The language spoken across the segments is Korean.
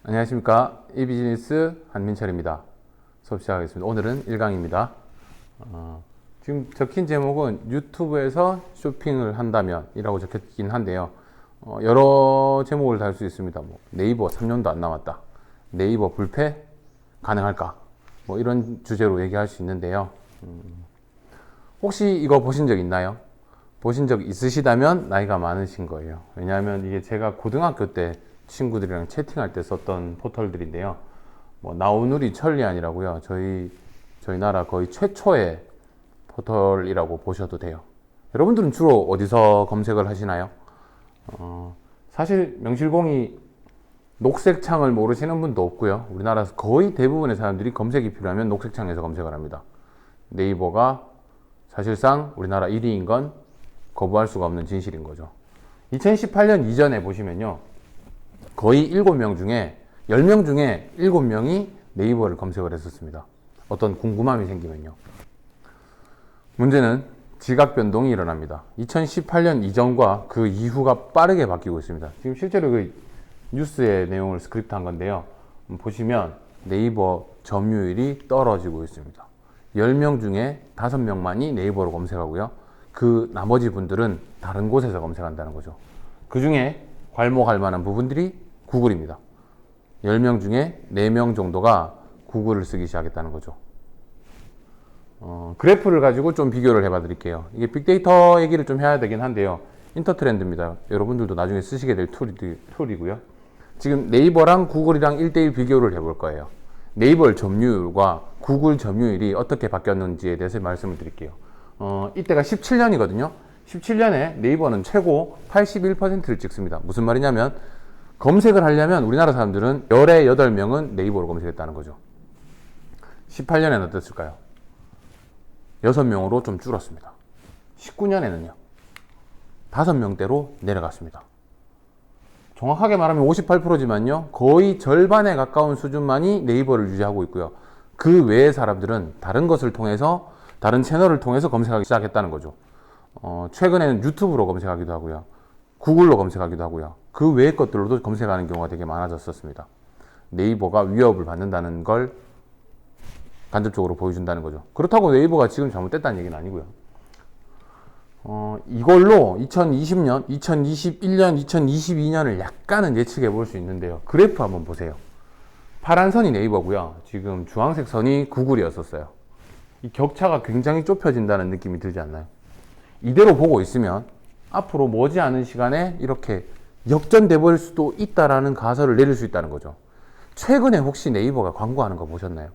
안녕하십니까. 이비즈니스 한민철입니다. 수업 시작하겠습니다. 오늘은 1강입니다. 지금 적힌 제목은 유튜브에서 쇼핑을 한다면 이라고 적혔긴 한데요. 여러 제목을 달 수 있습니다. 네이버 3년도 안 남았다. 네이버 불패 가능할까? 이런 주제로 얘기할 수 있는데요. 혹시 이거 보신 적 있나요? 보신 적 있으시다면 나이가 많으신 거예요. 왜냐하면 이게 제가 고등학교 때 친구들이랑 채팅할 때 썼던 포털들인데요. 나우누리 천리안이라고요. 저희 나라 거의 최초의 포털이라고 보셔도 돼요. 여러분들은 주로 어디서 검색을 하시나요? 사실 명실공히 녹색 창을 모르시는 분도 없고요. 우리나라에서 거의 대부분의 사람들이 검색이 필요하면 녹색 창에서 검색을 합니다. 네이버가 사실상 우리나라 1위인 건 거부할 수가 없는 진실인 거죠. 2018년 이전에 보시면요. 거의 7명 중에 10명 중에 7명이 네이버를 검색을 했었습니다. 어떤 궁금함이 생기면요. 문제는 지각 변동이 일어납니다. 2018년 이전과 그 이후가 빠르게 바뀌고 있습니다. 지금 실제로 그 뉴스의 내용을 스크립트한 건데요. 보시면 네이버 점유율이 떨어지고 있습니다. 10명 중에 5명만이 네이버로 검색하고요. 그 나머지 분들은 다른 곳에서 검색한다는 거죠. 그 중에 괄목할 만한 부분들이 구글입니다. 10명 중에 4명 정도가 구글을 쓰기 시작했다는 거죠. 그래프를 가지고 좀 비교를 해봐 드릴게요. 이게 빅데이터 얘기를 좀 해야 되긴 한데요. 인터트렌드입니다. 여러분들도 나중에 쓰시게 될 툴이고요. 지금 네이버랑 구글이랑 1대1 비교를 해볼 거예요. 네이버 점유율과 구글 점유율이 어떻게 바뀌었는지에 대해서 말씀을 드릴게요. 이때가 17년이거든요. 17년에 네이버는 최고 81%를 찍습니다. 무슨 말이냐면 검색을 하려면 우리나라 사람들은 10에 8명은 네이버로 검색했다는 거죠. 18년에는 어땠을까요? 6명으로 좀 줄었습니다. 19년에는요. 5명대로 내려갔습니다. 정확하게 말하면 58%지만요. 거의 절반에 가까운 수준만이 네이버를 유지하고 있고요. 그 외의 사람들은 다른 것을 통해서 다른 채널을 통해서 검색하기 시작했다는 거죠. 최근에는 유튜브로 검색하기도 하고요. 구글로 검색하기도 하고요. 그 외의 것들로도 검색하는 경우가 되게 많아졌었습니다. 네이버가 위협을 받는다는 걸 간접적으로 보여준다는 거죠. 그렇다고 네이버가 지금 잘못됐다는 얘기는 아니고요. 이걸로 2020년, 2021년, 2022년을 약간은 예측해 볼 수 있는데요. 그래프 한번 보세요. 파란 선이 네이버고요. 지금 주황색 선이 구글이었었어요. 이 격차가 굉장히 좁혀진다는 느낌이 들지 않나요? 이대로 보고 있으면 앞으로 머지않은 시간에 이렇게 역전돼 버릴 수도 있다라는 가설을 내릴 수 있다는 거죠. 최근에 혹시 네이버가 광고하는 거 보셨나요?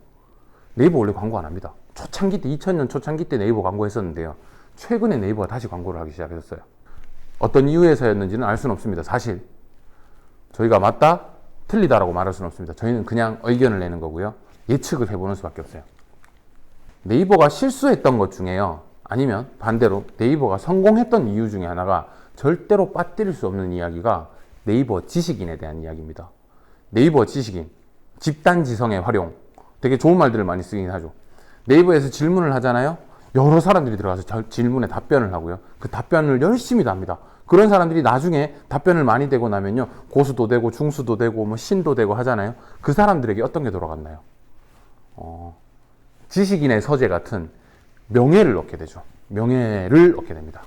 네이버 원래 광고 안 합니다. 초창기 때 2000년 초창기 때 네이버 광고했었는데요. 최근에 네이버가 다시 광고를 하기 시작했어요. 어떤 이유에서였는지는 알 수는 없습니다. 사실 저희가 맞다, 틀리다라고 말할 수는 없습니다. 저희는 그냥 의견을 내는 거고요. 예측을 해보는 수밖에 없어요. 네이버가 실수했던 것 중에요. 아니면 반대로 네이버가 성공했던 이유 중에 하나가 절대로 빠뜨릴 수 없는 이야기가 네이버 지식인에 대한 이야기입니다. 네이버 지식인, 집단지성의 활용, 되게 좋은 말들을 많이 쓰긴 하죠. 네이버에서 질문을 하잖아요. 여러 사람들이 들어가서 질문에 답변을 하고요. 그 답변을 열심히 답니다. 그런 사람들이 나중에 답변을 많이 되고 나면요. 고수도 되고 중수도 되고 신도 되고 하잖아요. 그 사람들에게 어떤 게 돌아갔나요? 지식인의 서재 같은 명예를 얻게 되죠. 명예를 얻게 됩니다.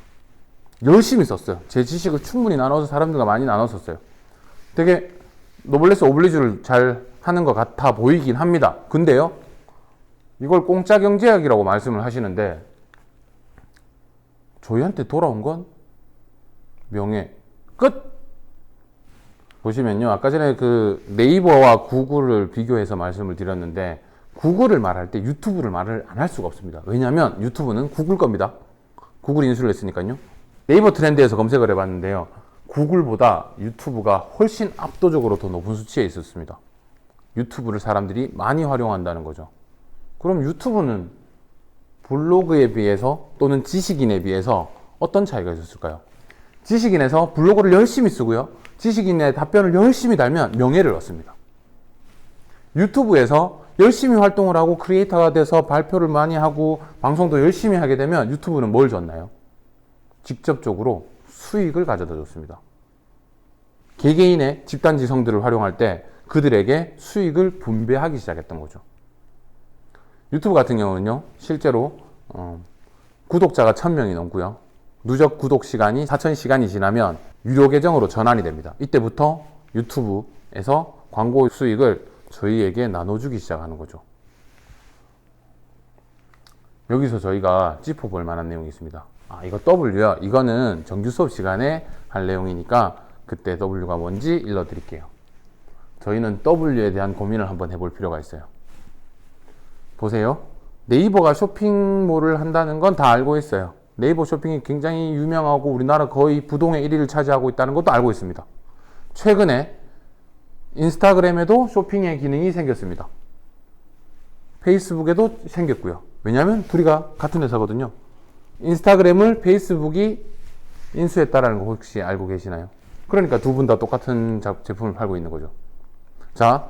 열심히 썼어요. 제 지식을 충분히 나눠서 사람들과 많이 나눴었어요. 되게 노블레스 오블리주를 잘 하는 것 같아 보이긴 합니다. 근데요, 이걸 공짜 경제학이라고 말씀을 하시는데 저희한테 돌아온 건 명예 끝. 보시면요, 아까 전에 그 네이버와 구글을 비교해서 말씀을 드렸는데 구글을 말할 때 유튜브를 말을 안 할 수가 없습니다. 왜냐하면 유튜브는 구글 겁니다. 구글 인수를 했으니까요. 네이버 트렌드에서 검색을 해봤는데요. 구글보다 유튜브가 훨씬 압도적으로 더 높은 수치에 있었습니다. 유튜브를 사람들이 많이 활용한다는 거죠. 그럼 유튜브는 블로그에 비해서 또는 지식인에 비해서 어떤 차이가 있었을까요? 지식인에서 블로그를 열심히 쓰고요. 지식인의 답변을 열심히 달면 명예를 얻습니다. 유튜브에서 열심히 활동을 하고 크리에이터가 돼서 발표를 많이 하고 방송도 열심히 하게 되면 유튜브는 뭘 줬나요? 직접적으로 수익을 가져다 줬습니다. 개개인의 집단지성들을 활용할 때 그들에게 수익을 분배하기 시작했던 거죠. 유튜브 같은 경우는요, 실제로 구독자가 1000명이 넘고요. 누적 구독 시간이 4000시간이 지나면 유료 계정으로 전환이 됩니다. 이때부터 유튜브에서 광고 수익을 저희에게 나눠주기 시작하는 거죠. 여기서 저희가 짚어볼 만한 내용이 있습니다. 이거 W요. 이거는 정규 수업 시간에 할 내용이니까 그때 W가 뭔지 일러드릴게요. 저희는 W에 대한 고민을 한번 해볼 필요가 있어요. 보세요. 네이버가 쇼핑몰을 한다는 건 다 알고 있어요. 네이버 쇼핑이 굉장히 유명하고 우리나라 거의 부동의 1위를 차지하고 있다는 것도 알고 있습니다. 최근에 인스타그램에도 쇼핑의 기능이 생겼습니다. 페이스북에도 생겼고요. 왜냐하면 둘이가 같은 회사거든요. 인스타그램을 페이스북이 인수했다라는 거 혹시 알고 계시나요? 그러니까 두 분 다 똑같은 제품을 팔고 있는 거죠. 자,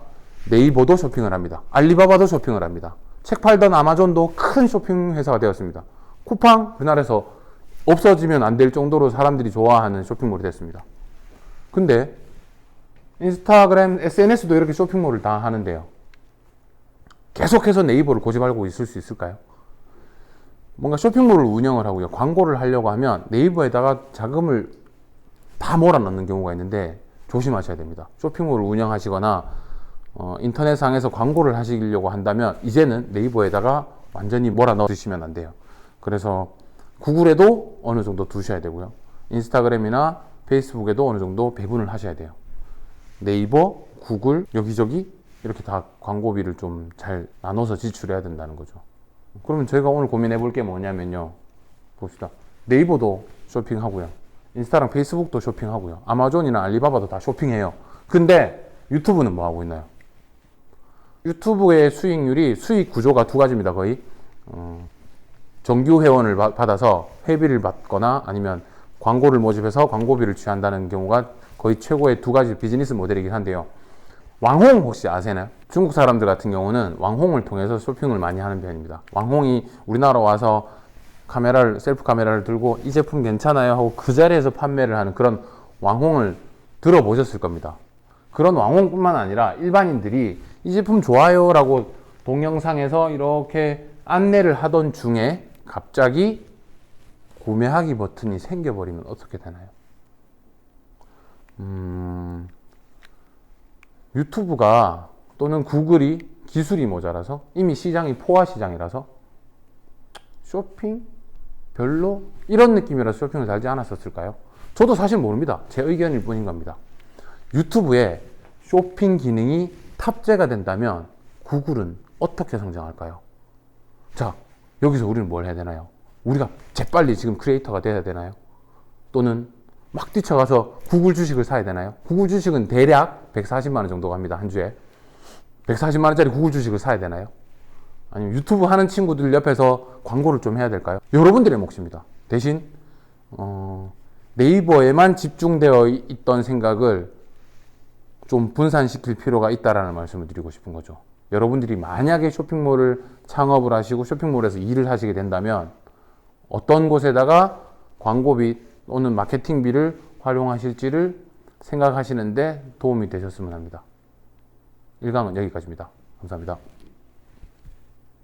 네이버도 쇼핑을 합니다. 알리바바도 쇼핑을 합니다. 책 팔던 아마존도 큰 쇼핑 회사가 되었습니다. 쿠팡, 우리나라에서 없어지면 안 될 정도로 사람들이 좋아하는 쇼핑몰이 됐습니다. 근데 인스타그램, SNS도 이렇게 쇼핑몰을 다 하는데요. 계속해서 네이버를 고집하고 있을 수 있을까요? 뭔가 쇼핑몰을 운영을 하고요. 광고를 하려고 하면 네이버에다가 자금을 다 몰아넣는 경우가 있는데 조심하셔야 됩니다. 쇼핑몰을 운영하시거나 인터넷상에서 광고를 하시려고 한다면 이제는 네이버에다가 완전히 몰아넣으시면 안 돼요. 그래서 구글에도 어느 정도 두셔야 되고요. 인스타그램이나 페이스북에도 어느 정도 배분을 하셔야 돼요. 네이버, 구글, 여기저기 이렇게 다 광고비를 좀 잘 나눠서 지출해야 된다는 거죠. 그러면 저희가 오늘 고민해 볼 게 뭐냐면요. 봅시다. 네이버도 쇼핑하고요. 인스타랑 페이스북도 쇼핑하고요. 아마존이나 알리바바도 다 쇼핑해요. 근데 유튜브는 뭐 하고 있나요? 유튜브의 수익률이 수익 구조가 두 가지입니다. 거의 정규 회원을 받아서 회비를 받거나 아니면 광고를 모집해서 광고비를 취한다는 경우가 거의 최고의 두 가지 비즈니스 모델이긴 한데요. 왕홍 혹시 아세요? 중국 사람들 같은 경우는 왕홍을 통해서 쇼핑을 많이 하는 편입니다. 왕홍이 우리나라 와서 셀프 카메라를 들고 이 제품 괜찮아요 하고 그 자리에서 판매를 하는 그런 왕홍을 들어보셨을 겁니다. 그런 왕홍뿐만 아니라 일반인들이 이 제품 좋아요 라고 동영상에서 이렇게 안내를 하던 중에 갑자기 구매하기 버튼이 생겨버리면 어떻게 되나요? 유튜브가 또는 구글이 기술이 모자라서 이미 시장이 포화 시장이라서 쇼핑? 별로? 이런 느낌이라서 쇼핑을 달지 않았었을까요? 저도 사실 모릅니다. 제 의견일 뿐인 겁니다. 유튜브에 쇼핑 기능이 탑재가 된다면 구글은 어떻게 성장할까요? 자, 여기서 우리는 뭘 해야 되나요? 우리가 재빨리 지금 크리에이터가 돼야 되나요? 또는 막 뛰쳐가서 구글 주식을 사야 되나요? 구글 주식은 대략 140만 원 정도 갑니다. 한 주에. 140만 원짜리 구글 주식을 사야 되나요? 아니면 유튜브 하는 친구들 옆에서 광고를 좀 해야 될까요? 여러분들의 몫입니다. 대신 네이버에만 집중되어 있던 생각을 좀 분산시킬 필요가 있다라는 말씀을 드리고 싶은 거죠. 여러분들이 만약에 쇼핑몰을 창업을 하시고 쇼핑몰에서 일을 하시게 된다면 어떤 곳에다가 광고비 또는 마케팅비를 활용하실지를 생각하시는데 도움이 되셨으면 합니다. 1강은 여기까지입니다. 감사합니다.